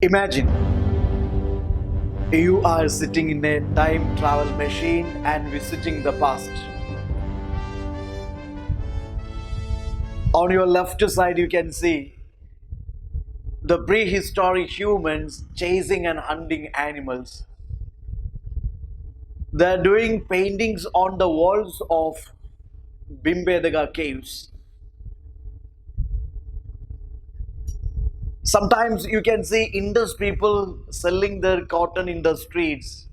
Imagine you are sitting in a time travel machine and visiting the past. On your left side, you can see the prehistoric humans chasing and hunting animals. They are doing paintings on the walls of Bimbedega caves. Sometimes you can see Indus people selling their cotton in the streets.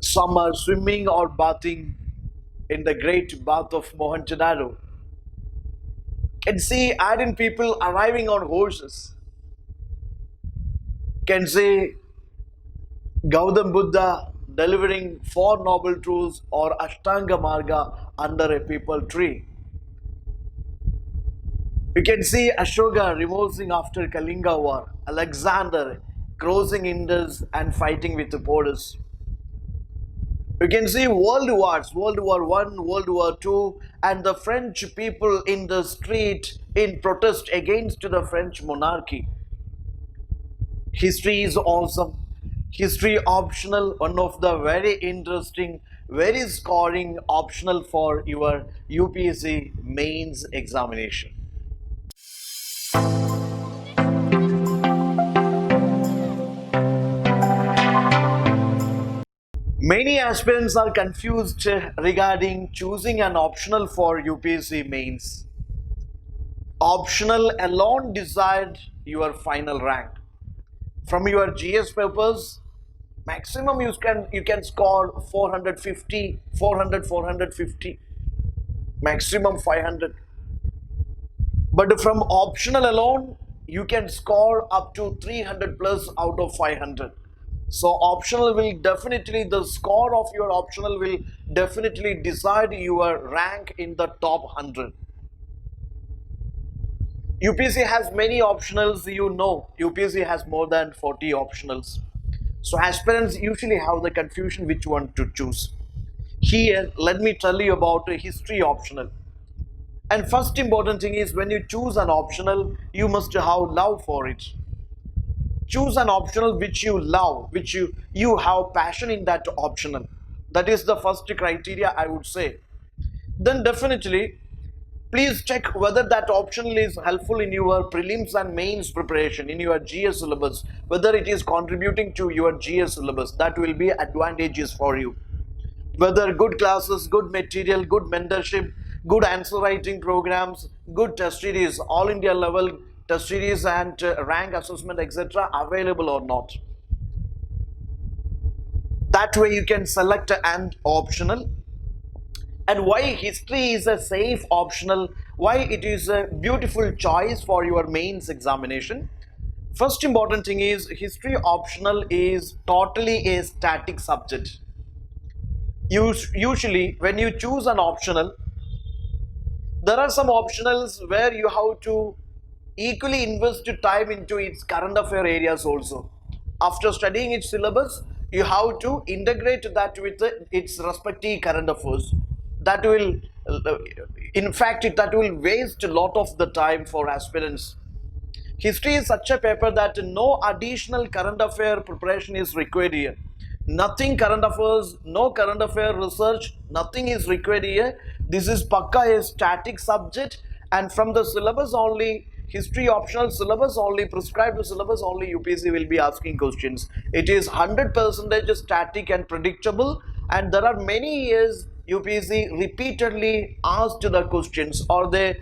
Some are swimming or bathing in the great bath of Mohenjo-daro. Can see Aryan people arriving on horses. Can see Gautam Buddha delivering four noble truths or Ashtanga Marga under a peepal tree. You can see Ashoka revolting after Kalinga war, Alexander crossing Indus and fighting with the Porus. You can see world wars, World War One, World War Two, and the French people in the street in protest against the French monarchy. History is awesome. History optional, one of the very interesting, very scoring optional for your UPSC mains examination. Many aspirants are confused regarding choosing an optional for UPSC mains. Optional alone decide your final rank. From your GS papers, maximum you can score 450, 400, 450, maximum 500. But from optional alone, you can score up to 300 plus out of 500. So optional will definitely, the score of your optional will definitely decide your rank in the top 100. UPSC has many optionals, you know. UPSC has more than 40 optionals. So aspirants usually have the confusion which one to choose. Here, let me tell you about a history optional. And first important thing is, when you choose an optional, you must have love for it. Choose an optional which you love, which you have passion in that optional. That is the first criteria, I would say. Then definitely, please check whether that optional is helpful in your prelims and mains preparation, in your GS syllabus, whether it is contributing to your GS syllabus. That will be advantageous for you. Whether good classes, good material, good mentorship, good answer writing programs, good test series, all India level test series and rank assessment, etc. available or not. That way you can select an optional. And why history is a safe optional, why it is a beautiful choice for your mains examination. First important thing is, history optional is totally a static subject. Usually when you choose an optional, there are some optionals where you have to equally invest time into its current affair areas also. After studying its syllabus, you have to integrate that with its respective current affairs. That will, in fact, that will waste a lot of the time for aspirants. History is such a paper that no additional current affair preparation is required here. Nothing current affairs, no current affair research, nothing is required here. This is pakka a static subject, and from the syllabus only, history optional syllabus only, prescribed syllabus only, UPSC will be asking questions. It is 100% static and predictable, and there are many years UPSC repeatedly asked the questions, or they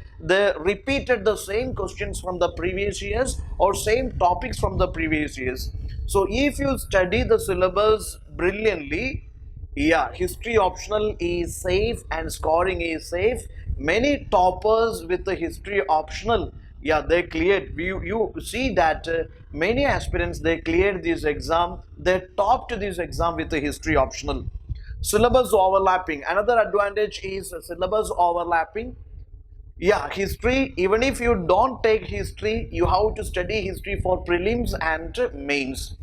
repeated the same questions from the previous years or same topics from the previous years. So if you study the syllabus brilliantly, yeah, history optional is safe and scoring is safe. Many toppers with the history optional, yeah, they cleared. You see that many aspirants, they cleared this exam, they topped this exam with the history optional. Syllabus overlapping, another advantage is syllabus overlapping. Yeah, history, even if you don't take history, you have to study history for prelims and mains.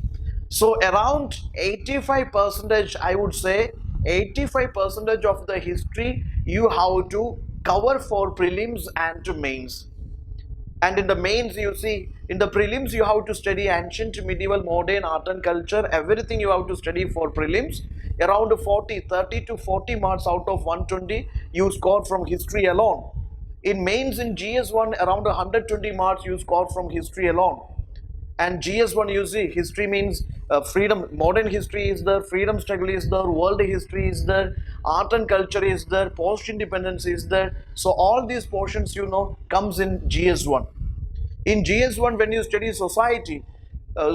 So around 85%, I would say 85% of the history you have to cover for prelims and mains. And in the mains, you see, in the prelims, you have to study ancient, medieval, modern, art and culture. Everything you have to study for prelims. Around 30 to 40 marks out of 120 you score from history alone. In mains in GS1, around 120 marks you score from history alone. And GS1, you see, history means freedom. Modern history is there, freedom struggle is there, world history is there, art and culture is there, post independence is there. So all these portions, you know, comes in GS1. In GS1, when you study society,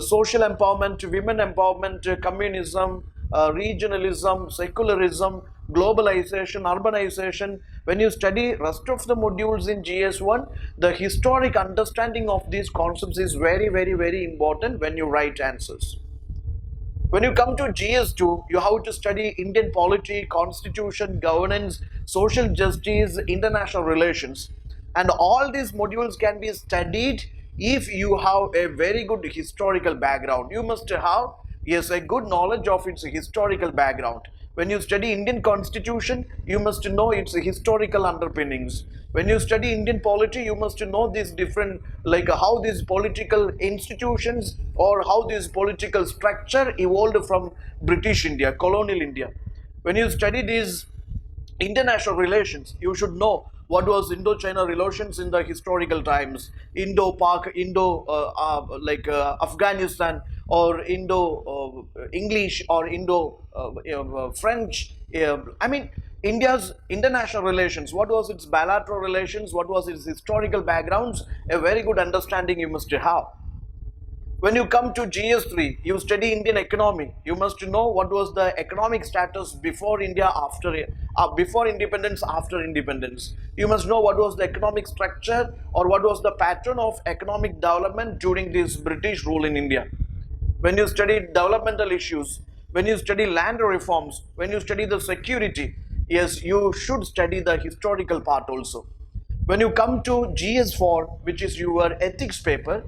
social empowerment, women empowerment, communism, regionalism, secularism, globalization, urbanization, when you study rest of the modules in GS1, the historic understanding of these concepts is very, very, very important when you write answers. When you come to GS2, you have to study Indian polity, constitution, governance, social justice, international relations. And all these modules can be studied if you have a very good historical background. You must have, yes, a good knowledge of its historical background. When you study Indian constitution, you must know its historical underpinnings. When you study Indian polity, you must know these different, like how these political institutions or how this political structure evolved from British India, colonial India. When you study these international relations, you should know what was Indo-China relations in the historical times, Indo-Pak, Afghanistan, or Indo-English, or Indo-French. I mean, India's international relations, what was its bilateral relations, what was its historical backgrounds, a very good understanding you must have. When you come to GS3, you study Indian economy. You must know what was the economic status before India, before independence, after independence. You must know what was the economic structure or what was the pattern of economic development during this British rule in India. When you study developmental issues, when you study land reforms, when you study the security, yes, you should study the historical part also. When you come to GS4, which is your ethics paper,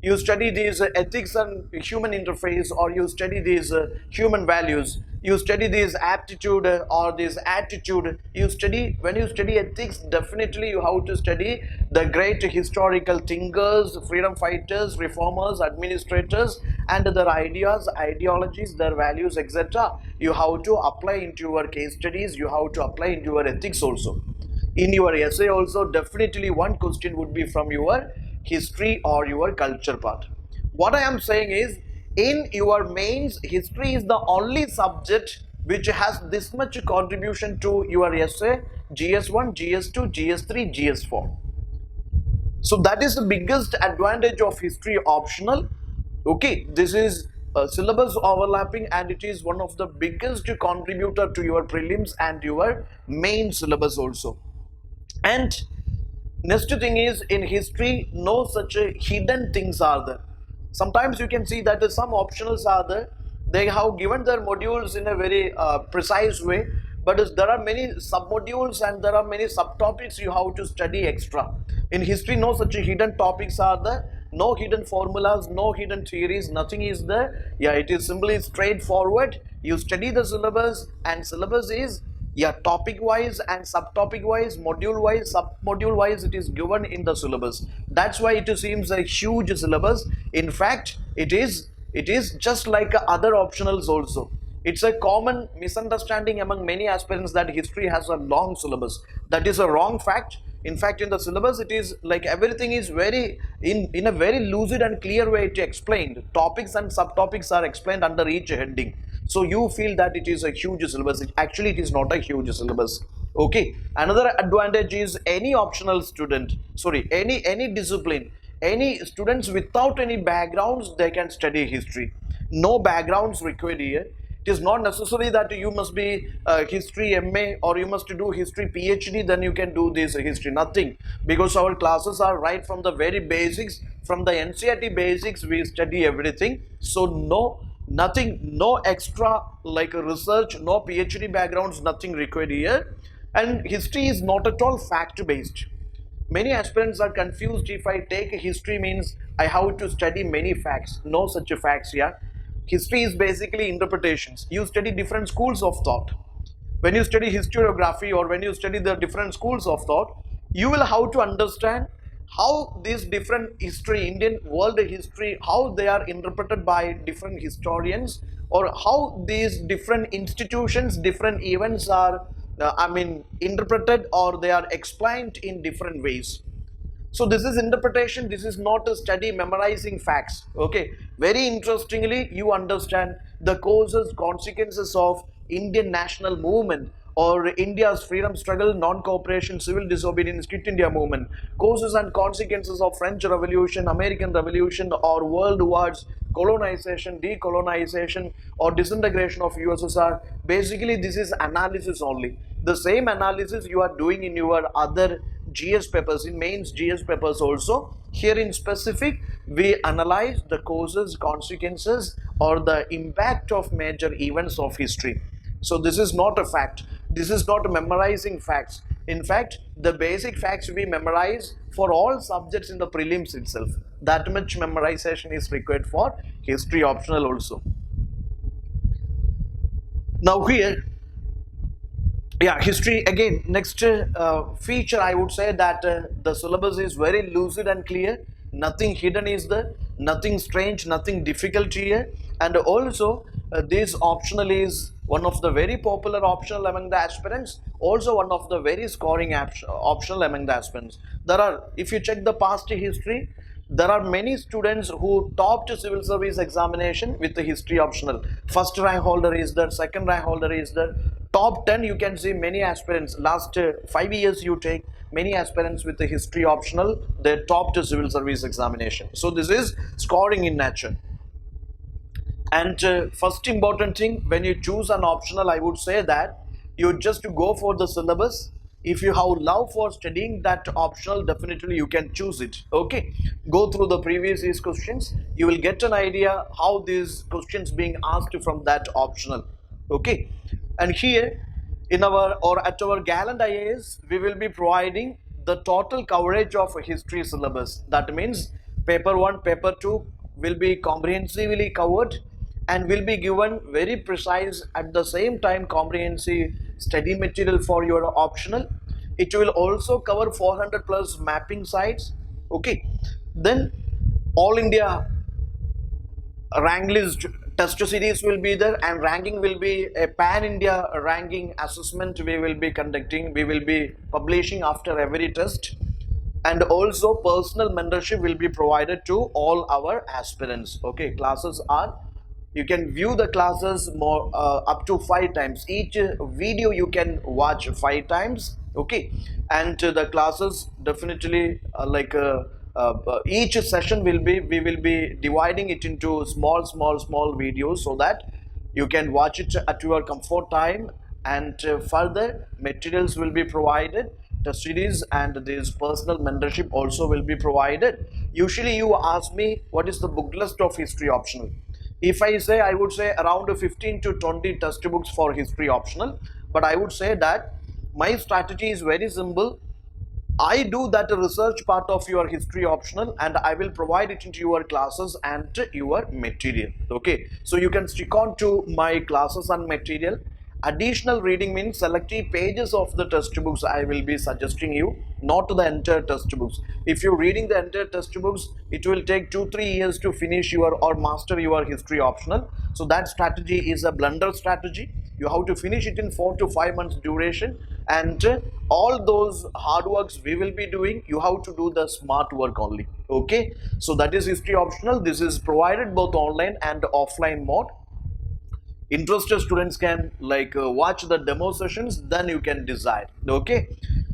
you study these ethics and human interface, or you study these human values, you study these aptitude or this attitude. You study, when you study ethics, definitely you have to study the great historical thinkers, freedom fighters, reformers, administrators, and their ideas, ideologies, their values, etc. You have to apply into your case studies, you have to apply into your ethics also. In your essay also, definitely one question would be from your history or your culture part. What I am saying is, in your mains, history is the only subject which has this much contribution to your essay, GS1, GS2, GS3, GS4. So that is the biggest advantage of history optional. Okay, this is syllabus overlapping, and it is one of the biggest contributor to your prelims and your main syllabus also. And next thing is, in history, no such hidden things are there. Sometimes you can see that some optionals are there. They have given their modules in a very precise way, but there are many sub-modules and there are many subtopics you have to study extra. In history, no such hidden topics are there, no hidden formulas, no hidden theories, nothing is there. Yeah, it is simply straightforward. You study the syllabus, and syllabus is, yeah, topic wise and subtopic wise, module wise, sub-module wise, it is given in the syllabus. That's why it seems a huge syllabus. In fact, it is just like other optionals also. It's a common misunderstanding among many aspirants that history has a long syllabus. That is a wrong fact. In fact, in the syllabus, it is like everything is very in a very lucid and clear way to explained. Topics and subtopics are explained under each heading. So you feel that it is a huge syllabus. Actually, it is not a huge syllabus. Okay. Another advantage is, any optional student, sorry, any discipline, any students without any backgrounds, they can study history. No backgrounds required here. It is not necessary that you must be history MA or you must do history PhD, then you can do this history. Nothing, because our classes are right from the very basics, from the NCERT basics we study everything. So nothing, no extra like research, no PhD backgrounds, nothing required here. And history is not at all fact based. Many aspirants are confused. If I take history means I have to study many facts. No such facts here. History is basically interpretations. You study different schools of thought. When you study historiography or when you study the different schools of thought, you will have to understand how these different history, Indian world history, how they are interpreted by different historians, or how these different institutions, different events are, interpreted, or they are explained in different ways. So this is interpretation, this is not a study memorizing facts. Okay, very interestingly, you understand the causes, consequences of Indian national movement, or India's freedom struggle, non-cooperation, civil disobedience, quit India movement, causes and consequences of French Revolution, American Revolution, or world wars, colonization, decolonization, or disintegration of USSR. Basically this is analysis only. The same analysis you are doing in your other GS papers, in mains GS papers also. Here in specific, we analyze the causes, consequences, or the impact of major events of history. So this is not a fact, this is not memorizing facts. In fact, the basic facts we memorize for all subjects in the prelims itself. That much memorization is required for history optional also. Now here, yeah, history again, next feature, I would say that the syllabus is very lucid and clear, nothing hidden is there, nothing strange, nothing difficult here. And also this optional is one of the very popular optional among the aspirants, also one of the very scoring optional among the aspirants. There are, if you check the past history, there are many students who topped civil service examination with the history optional. First rank holder is there, second rank holder is there, top 10 you can see many aspirants. Last 5 years you take, many aspirants with the history optional, they topped civil service examination. So this is scoring in nature. And first important thing, when you choose an optional, I would say that you just go for the syllabus. If you have love for studying that optional, definitely you can choose it. Okay, go through the previous year's questions, you will get an idea how these questions being asked from that optional. Okay, and here in our, or at our Gallant IAS, we will be providing the total coverage of a history syllabus. That means paper 1, paper 2 will be comprehensively covered and will be given very precise, at the same time comprehensive study material for your optional. It will also cover 400 plus mapping sites. Okay, then all India rank list test series will be there, and ranking will be a pan India ranking assessment we will be conducting, we will be publishing after every test. And also personal mentorship will be provided to all our aspirants. Okay, classes are, you can view the classes more up to 5 times, each video you can watch 5 times. Okay, and the classes definitely each session will be, we will be dividing it into small videos, so that you can watch it at your comfort time. And further materials will be provided, the series, and this personal mentorship also will be provided. Usually you ask me what is the book list of history optional. If I say, I would say around 15 to 20 textbooks for history optional. But I would say that my strategy is very simple. I do that research part of your history optional, and I will provide it into your classes and your material. Okay, so you can stick on to my classes and material. Additional reading means selective pages of the textbooks I will be suggesting you, not the entire textbooks. If you're reading the entire textbooks, it will take 2-3 years to finish your or master your history optional. So that strategy is a blunder strategy. You have to finish it in 4 to 5 months duration, and all those hard works we will be doing, you have to do the smart work only. Okay, so that is history optional. This is provided both online and offline mode. Interested students can watch the demo sessions, then you can decide. Okay,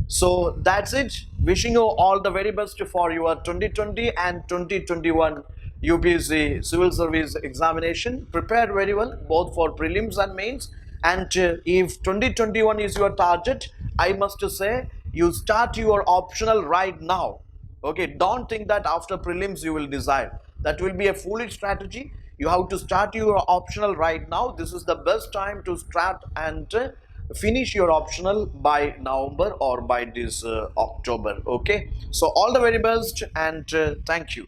so that's it. Wishing you all the very best for your 2020 and 2021 UPSC Civil Service examination. Prepare very well both for prelims and mains. And if 2021 is your target, I must say you start your optional right now. Okay, don't think that after prelims you will decide. That will be a foolish strategy. You have to start your optional right now. This is the best time to start and finish your optional by November or by this October. Okay, so all the very best, and thank you.